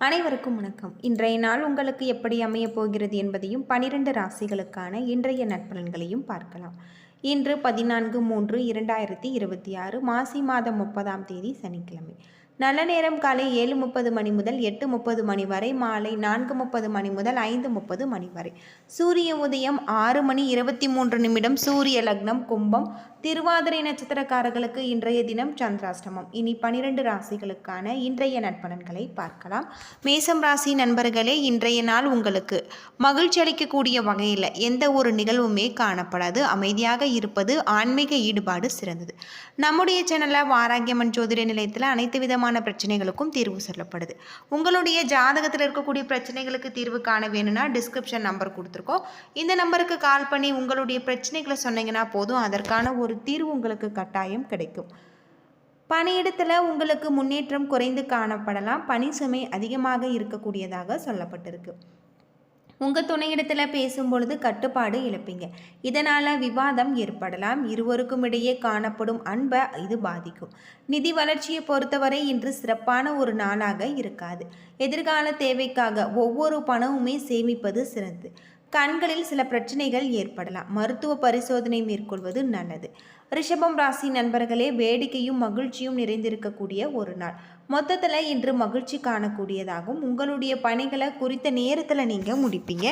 அனைவருக்கும் வணக்கம். இன்றைய நாள் உங்களுக்கு எப்படி அமையப் போகிறது என்பதையும் 12 ராசிகளுக்கான இன்றைய நட்பலன்களையும் பார்க்கலாம். இன்று 14/3/2026 மாசி மாதம் 30ஆம் தேதி சனிக்கிழமை. நல்ல நேரம் காலை 7:30 மணி முதல் 8:30 மணி வரை, மாலை 4:30 மணி முதல் 5:30 மணி வரை. சூரிய உதயம் 6:23 சூரிய லக்னம் கும்பம். திருவாதிரை நட்சத்திரக்காரர்களுக்கு இன்றைய தினம் சந்திராஷ்டமம். இனி 12 ராசிகளுக்கான இன்றைய நட்பலன்களை பார்க்கலாம். மேசம் ராசி நண்பர்களே, இன்றைய நாள் உங்களுக்கு மகிழ்ச்சி அளிக்கக்கூடிய வகையில் எந்த ஒரு நிகழ்வுமே காணப்படாது. அமைதியாக இருப்பது, ஆன்மீக ஈடுபாடு சிறந்தது. நம்முடைய சேனலில் வாராகியம்மன் ஜோதிட நிலையத்தில் அனைத்து விதமான பிரச்சனைகளுக்கும் தீர்வு சொல்லப்படுது. உங்களுடைய ஜாதகத்தில் இருக்கக்கூடிய பிரச்சனைகளுக்கு தீர்வு காண வேணும்னா டிஸ்கிரிப்ஷன் நம்பர் கொடுத்துருக்கோம். இந்த நம்பருக்கு கால் பண்ணி உங்களுடைய பிரச்சனைகளை சொன்னீங்கன்னா போதும், அதற்கான ஒரு தீர்வு உங்களுக்கு கட்டாயம் கிடைக்கும். பணியிடத்தில் உங்களுக்கு முன்னேற்றம் குறைந்து காணப்படலாம். பணி சுமை அதிகமாக இருக்கக்கூடியதாக சொல்லப்பட்டிருக்கு. உங்கள் துணையிடத்தில் பேசும்பொழுது கட்டுப்பாடு இழப்பீங்க. இதனால் விவாதம் ஏற்படலாம். இருவருக்கும் இடையே காணப்படும் அன்பை இது பாதிக்கும். நிதி வளர்ச்சியை பொறுத்தவரை இன்று சிறப்பான ஒரு நாளாக இருக்காது. எதிர்கால தேவைக்காக ஒவ்வொரு பணமுமே சேமிப்பது சிறந்தது. கண்களில் சில பிரச்சனைகள் ஏற்படலாம். மருத்துவ பரிசோதனை மேற்கொள்வது நல்லது. ரிஷபம் ராசி நண்பர்களே, வேடிக்கையும் மகிழ்ச்சியும் நிறைந்திருக்கக்கூடிய ஒரு நாள். மொத்தத்தில் இன்று மகிழ்ச்சி காணக்கூடியதாகவும் உங்களுடைய பணிகளை குறித்த நேரத்தில் நீங்கள் முடிப்பீங்க.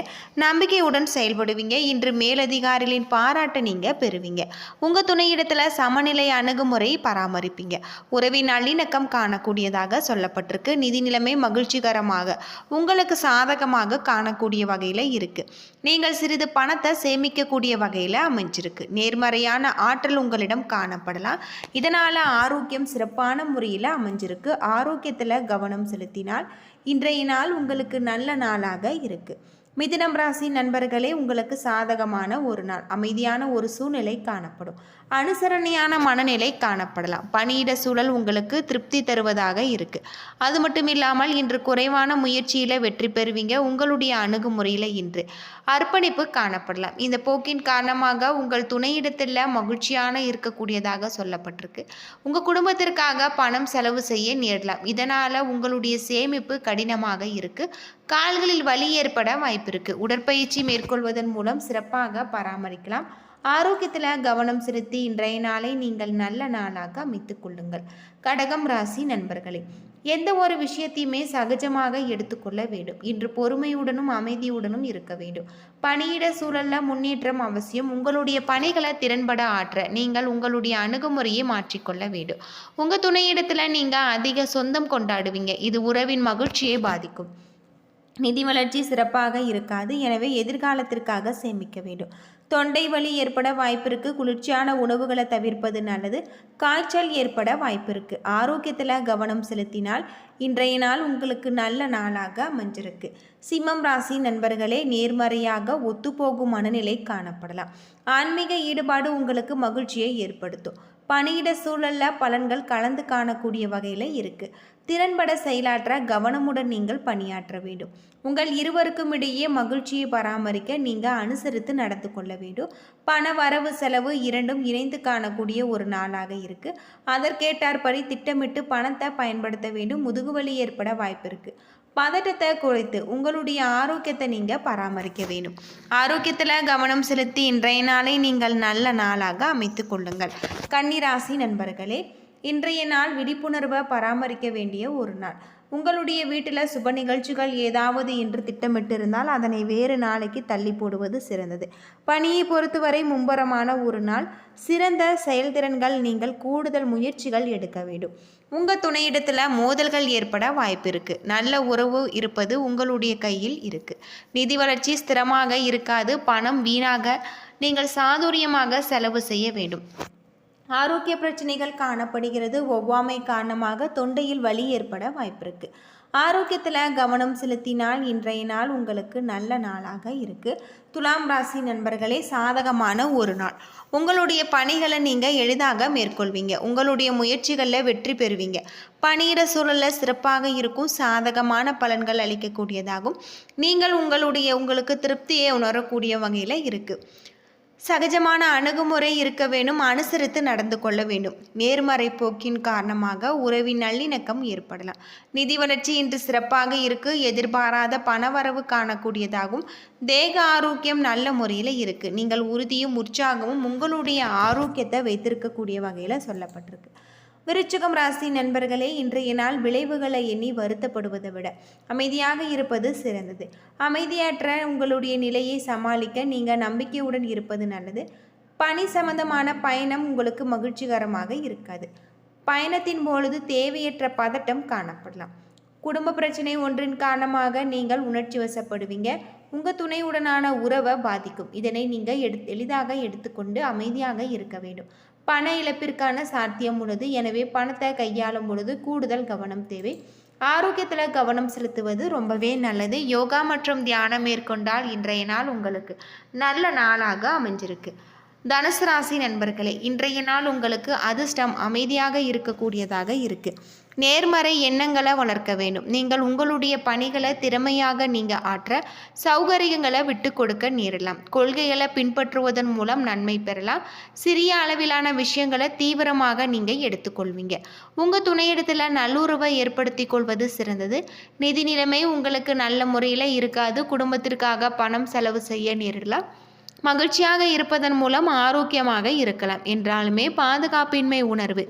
நம்பிக்கையுடன் செயல்படுவீங்க. இன்று மேலதிகாரிகளின் பாராட்டை நீங்கள் பெறுவீங்க. உங்கள் துணையிடத்தில் சமநிலை அணுகுமுறை பராமரிப்பீங்க. உறவின் நல்லிணக்கம் காணக்கூடியதாக சொல்லப்பட்டிருக்கு. நிதி நிலைமை மகிழ்ச்சிகரமாக உங்களுக்கு சாதகமாக காணக்கூடிய வகையில் இருக்குது. நீங்கள் சிறிது பணத்தை சேமிக்கக்கூடிய வகையில் அமைஞ்சிருக்கு. நேர்மறையான ஆற்றல் உங்களிடம் காணப்படலாம். இதனால் ஆரோக்கியம் சிறப்பான முறையில் அமைஞ்சிருக்கு. ஆரோக்கியத்தில் கவனம் செலுத்தினால் இன்றைய நாள் உங்களுக்கு நல்ல நாளாக இருக்குது. மிதுனம் ராசி நண்பர்களே, உங்களுக்கு சாதகமான ஒரு நாள். அமைதியான ஒரு சூழ்நிலை காணப்படும். அனுசரணையான மனநிலை காணப்படலாம். பணியிட சூழல் உங்களுக்கு திருப்தி தருவதாக இருக்குது. அது மட்டும் இல்லாமல் இன்று குறைவான முயற்சியில் வெற்றி பெறுவீங்க. உங்களுடைய அணுகுமுறையில் இன்று அர்ப்பணிப்பு காணப்படலாம். இந்த போக்கின் காரணமாக உங்கள் துணையிடத்தில் மகிழ்ச்சியான இருக்கக்கூடியதாக சொல்லப்பட்டிருக்கு. உங்கள் குடும்பத்திற்காக பணம் செலவு செய்ய நேரலாம். இதனால் உங்களுடைய சேமிப்பு கடினமாக இருக்குது. கால்களில் வலி ஏற்பட வாய்ப்பு இருக்குது. உடற்பயிற்சி மேற்கொள்வதன் மூலம் சிறப்பாக பராமரிக்கலாம். ஆரோக்கியத்தில் கவனம் செலுத்தி இன்றைய நாளை நீங்கள் நல்ல நாளாக அமைத்துக் கொள்ளுங்கள். கடகம் ராசி நண்பர்களே, எந்த ஒரு விஷயத்தையுமே சகஜமாக எடுத்துக்கொள்ள வேண்டும். இன்று பொறுமையுடனும் அமைதியுடனும் இருக்க வேண்டும். பணியிட சூழலில் முன்னேற்றம் அவசியம். உங்களுடைய பணிகளை திறன்பட ஆற்ற நீங்கள் உங்களுடைய அணுகுமுறையை மாற்றிக்கொள்ள வேண்டும். உங்கள் துணையிடத்தில் நீங்கள் அதிக சொந்தம் கொண்டாடுவீங்க. இது உறவின் மகிழ்ச்சியை பாதிக்கும். நிதி வளர்ச்சி சிறப்பாக இருக்காது. எனவே எதிர்காலத்திற்காக சேமிக்க வேண்டும். தொண்டை வலி ஏற்பட வாய்ப்பிருக்கு. குளிர்ச்சியான உணவுகளை தவிர்ப்பது நல்லது. காய்ச்சல் ஏற்பட வாய்ப்பிருக்கு. ஆரோக்கியத்தில் கவனம் செலுத்தினால் இன்றைய நாள் உங்களுக்கு நல்ல நாளாக அமைஞ்சிருக்கு. சிம்மம் ராசி நண்பர்களே, நேர்மறையாக ஒத்துப்போகும் மனநிலை காணப்படலாம். ஆன்மீக ஈடுபாடு உங்களுக்கு மகிழ்ச்சியை ஏற்படுத்தும். பணியிட சூழலில் பலன்கள் கலந்து காணக்கூடிய வகையில் இருக்குது. திறன்பட செயலாற்ற கவனமுடன் நீங்கள் பணியாற்ற வேண்டும். உங்கள் இருவருக்கும் இடையே மகிழ்ச்சியை பராமரிக்க நீங்கள் அனுசரித்து நடந்து கொள்ள வேண்டும். பண வரவு செலவு இரண்டும் இணைந்து காணக்கூடிய ஒரு நாளாக இருக்குது. அதற்கேற்றாற்படி திட்டமிட்டு பணத்தை பயன்படுத்த வேண்டும். முதுகுவலி ஏற்பட வாய்ப்பு இருக்குது. பதட்டத்தை குறைத்து உங்களுடைய ஆரோக்கியத்தை நீங்கள் பராமரிக்க வேண்டும். ஆரோக்கியத்தில் கவனம் செலுத்தி இன்றைய நாளை நீங்கள் நல்ல நாளாக அமைத்து கொள்ளுங்கள். கன்னிராசி நண்பர்களே, இன்றைய நாள் விழிப்புணர்வை பராமரிக்க வேண்டிய ஒரு நாள். உங்களுடைய வீட்டில் சுப நிகழ்ச்சிகள் ஏதாவது என்று திட்டமிட்டிருந்தால் அதனை வேறு நாளைக்கு தள்ளி போடுவது சிறந்தது. பணியை பொறுத்தவரை மும்பரமான ஒரு நாள். சிறந்த செயல்திறன்கள் நீங்கள் கூடுதல் முயற்சிகள் எடுக்க வேண்டும். உங்கள் துணையிடத்தில் மோதல்கள் ஏற்பட வாய்ப்பு இருக்குது. நல்ல உறவு இருப்பது உங்களுடைய கையில் இருக்குது. நிதி வளர்ச்சி ஸ்திரமாக இருக்காது. பணம் வீணாக நீங்கள் சாதுரியமாக செலவு செய்ய வேண்டும். ஆரோக்கிய பிரச்சனைகள் காணப்படுகிறது. ஒவ்வாமை காரணமாக தொண்டையில் வலி ஏற்பட வாய்ப்பிருக்கு. ஆரோக்கியத்தில் கவனம் செலுத்தினால் இன்றைய நாள் உங்களுக்கு நல்ல நாளாக இருக்குது. துலாம் ராசி நண்பர்களே, சாதகமான ஒரு நாள். உங்களுடைய பணிகளை நீங்கள் எளிதாக மேற்கொள்வீங்க. உங்களுடைய முயற்சிகளில் வெற்றி பெறுவீங்க. பணியிட சூழலில் சிறப்பாக இருக்கும். சாதகமான பலன்கள் அளிக்கக்கூடியதாகும். நீங்கள் உங்களுக்கு திருப்தியை உணரக்கூடிய வகையில் இருக்குது. சகஜமான அணுகுமுறை இருக்க வேண்டும், அனுசரித்து நடந்து கொள்ள வேண்டும். நேர்மறை போக்கின் காரணமாக உறவின் நல்லிணக்கம் ஏற்படலாம். நிதி வளர்ச்சி இன்று சிறப்பாக இருக்கு. எதிர்பாராத பணவரவு காணக்கூடியதாகும். தேக ஆரோக்கியம் நல்ல முறையில் இருக்கு. நீங்கள் உறுதியும் உற்சாகமும் உங்களுடைய ஆரோக்கியத்தை வைத்திருக்கக்கூடிய வகையில் சொல்லப்பட்டிருக்கு. விருச்சிகம் ராசி நண்பர்களே, இன்றைய நாள் விளைவுகளை எண்ணி வருத்தப்படுவதை விட அமைதியாக இருப்பது சிறந்தது. அமைதியற்ற உங்களுடைய நிலையை சமாளிக்க நீங்கள் நம்பிக்கையுடன் இருப்பது நல்லது. பணி சம்பந்தமான பயணம் உங்களுக்கு மகிழ்ச்சிகரமாக இருக்காது. பயணத்தின் பொழுது தேவையற்ற பதட்டம் காணப்படலாம். குடும்ப பிரச்சனை ஒன்றின் காரணமாக நீங்கள் உணர்ச்சி வசப்படுவீங்க. உங்கள் துணையுடனான உறவை பாதிக்கும். இதனை நீங்கள் எளிதாக எடுத்துக்கொண்டு அமைதியாக இருக்க வேண்டும். பண இழப்பிற்கான சாத்தியம் உள்ளது. எனவே பணத்தை கையாளும் பொழுது கூடுதல் கவனம் தேவை. ஆரோக்கியத்தில் கவனம் செலுத்துவது ரொம்பவே நல்லது. யோகா மற்றும் தியானம் மேற்கொண்டால் இன்றைய நாள் உங்களுக்கு நல்ல நாளாக அமைஞ்சிருக்கு. தனுசு ராசி நண்பர்களே, இன்றைய நாள் உங்களுக்கு அதிர்ஷ்டம் அமைதியாக இருக்கக்கூடியதாக இருக்குது. நேர்மறை எண்ணங்களை வளர்க்க வேண்டும். நீங்கள் உங்களுடைய பணிகளை திறமையாக ஆற்ற சௌகரியங்களை விட்டு கொடுக்க நேரலாம். கொள்கைகளை பின்பற்றுவதன் மூலம் நன்மை பெறலாம். சிறிய அளவிலான விஷயங்களை தீவிரமாக எடுத்துக்கொள்வீங்க. உங்கள் துணையிடத்தில் நல்லுறவை ஏற்படுத்தி கொள்வது சிறந்தது. நிதி நிலைமை உங்களுக்கு நல்ல முறையில் இருக்காது. குடும்பத்திற்காக பணம் செலவு செய்ய நேரிடலாம். மகிழ்ச்சியாக இருப்பதன் மூலம் ஆரோக்கியமாக இருக்கலாம். என்றாலுமே பாதுகாப்பின்மை உணர்வு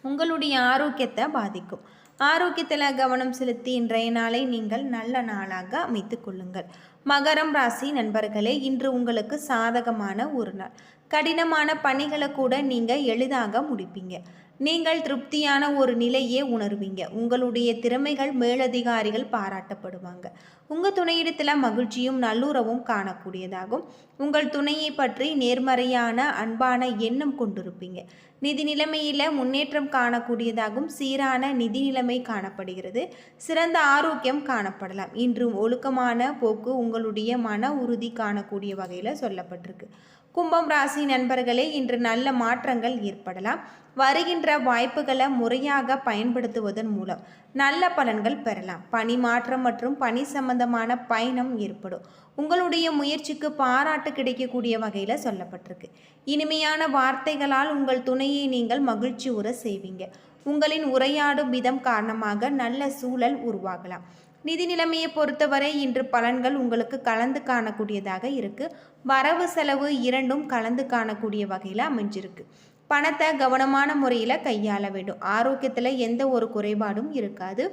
உங்களுடைய ஆரோக்கியத்தை பாதிக்கும். ஆரோக்கியத்தில் கவனம் செலுத்தி இன்றைய நாளை நீங்கள் நல்ல நாளாக அமைத்து கொள்ளுங்கள். மகரம் ராசி நண்பர்களே, இன்று உங்களுக்கு சாதகமான ஒரு நாள். கடினமான பணிகளை கூட நீங்கள் எளிதாக முடிப்பீங்க. நீங்கள் திருப்தியான ஒரு நிலையே உணர்வீங்க. உங்களுடைய திறமைகள் மேலதிகாரிகள் பாராட்டப்படுவாங்க. உங்கள் துணையிடத்தில் மகிழ்ச்சியும் நல்லுறவும் காணக்கூடியதாகும். உங்கள் துணையை பற்றி நேர்மறையான அன்பான எண்ணம் கொண்டிருப்பீங்க. நிதி நிலைமையில் முன்னேற்றம் காணக்கூடியதாகும். சீரான நிதி நிலைமை காணப்படுகிறது. சிறந்த ஆரோக்கியம் காணப்படலாம். இன்று ஒழுக்கமான போக்கு உங்களுடைய மன உறுதி காணக்கூடிய வகையில் சொல்லப்பட்டிருக்கு. கும்பம் ராசி நண்பர்களே, இன்று நல்ல மாற்றங்கள் ஏற்படலாம். வருகின்ற வாய்ப்புகளை முறையாக பயன்படுத்துவதன் மூலம் நல்ல பலன்கள் பெறலாம். பணி மாற்றம் மற்றும் பணி சம்பந்தமான பயணம் ஏற்படும். உங்களுடைய முயற்சிக்கு பாராட்டு கிடைக்கக்கூடிய வகையில் சொல்லப்பட்டிருக்கு. இனிமையான வார்த்தைகளால் உங்கள் துணையை நீங்கள் மகிழ்ச்சி உற செய்வீங்க. உங்களின் உரையாடும் விதம் காரணமாக நல்ல சூழல் உருவாகலாம். நிதி நிலைமையை பொறுத்தவரை இன்று பலன்கள் உங்களுக்கு கலந்து காணக்கூடியதாக இருக்கு. வரவு செலவு இரண்டும் கலந்து காணக்கூடிய வகையில் அமைஞ்சிருக்கு. பணத்தை கவனமான முறையில் கையாள வேண்டும். ஆரோக்கியத்தில் எந்த ஒரு குறைபாடும் இருக்காது.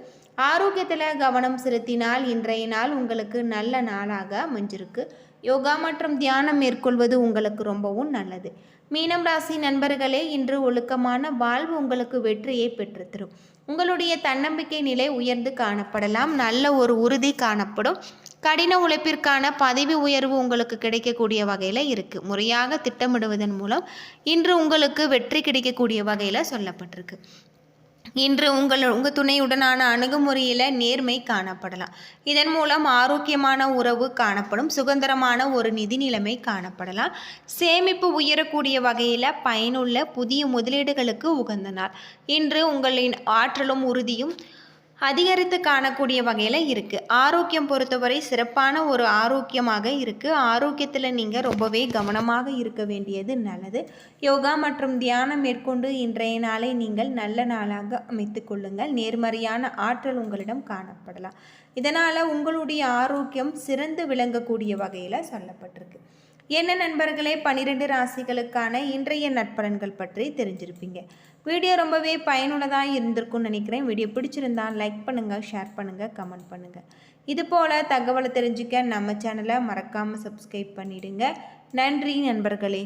ஆரோக்கியத்தில் கவனம் செலுத்தினால் இன்றைய நாள் உங்களுக்கு நல்ல நாளாக அமைஞ்சிருக்கு. யோகா மற்றும் தியானம் மேற்கொள்வது உங்களுக்கு ரொம்பவும் நல்லது. மீனம் ராசி நண்பர்களே, இன்று ஒழுக்கமான வாழ்வு உங்களுக்கு வெற்றியை பெற்றுத்தரும். உங்களுடைய தன்னம்பிக்கை நிலை உயர்ந்து காணப்படலாம். நல்ல ஒரு உறுதி காணப்படும். கடின உழைப்பிற்கான பதவி உயர்வு உங்களுக்கு கிடைக்கக்கூடிய வகையில் இருக்குது. முறையாக திட்டமிடுவதன் மூலம் இன்று உங்களுக்கு வெற்றி கிடைக்கக்கூடிய வகையில் சொல்லப்பட்டிருக்கு. இன்று உங்கள் துணையுடனான அணுகுமுறையில் நேர்மை காணப்படலாம். இதன் மூலம் ஆரோக்கியமான உறவு காணப்படும். சுதந்திரமான ஒரு நிதி நிலைமை காணப்படலாம். சேமிப்பு உயரக்கூடிய வகையில் பயனுள்ள புதிய முதலீடுகளுக்கு உகந்த நாள். இன்று உங்களின் ஆற்றலும் உறுதியும் அதிகரித்து காணக்கூடிய வகையில் இருக்குது. ஆரோக்கியம் பொறுத்தவரை சிறப்பான ஒரு ஆரோக்கியமாக இருக்குது. ஆரோக்கியத்தில் நீங்கள் ரொம்பவே கவனமாக இருக்க வேண்டியது நல்லது. யோகா மற்றும் தியானம் மேற்கொண்டு இன்றைய நாளை நீங்கள் நல்ல நாளாக அமைத்து கொள்ளுங்கள். நேர்மறையான ஆற்றல் உங்களிடம் காணப்படலாம். இதனால் உங்களுடைய ஆரோக்கியம் சிறந்து விளங்கக்கூடிய வகையில் சொல்லப்பட்டிருக்கு. என்ன நண்பர்களே, 12 ராசிகளுக்கான இன்றைய நற்பலன்கள் பற்றி தெரிஞ்சிருப்பீங்க. வீடியோ ரொம்பவே பயனுள்ளதாக இருந்திருக்கும்னு நினைக்கிறேன். வீடியோ பிடிச்சிருந்தால் லைக் பண்ணுங்கள், ஷேர் பண்ணுங்கள், கமெண்ட் பண்ணுங்கள். இதுபோல் தகவலை தெரிஞ்சுக்க நம்ம சேனலை மறக்காமல் சப்ஸ்கிரைப் பண்ணிவிடுங்க. நன்றி நண்பர்களே.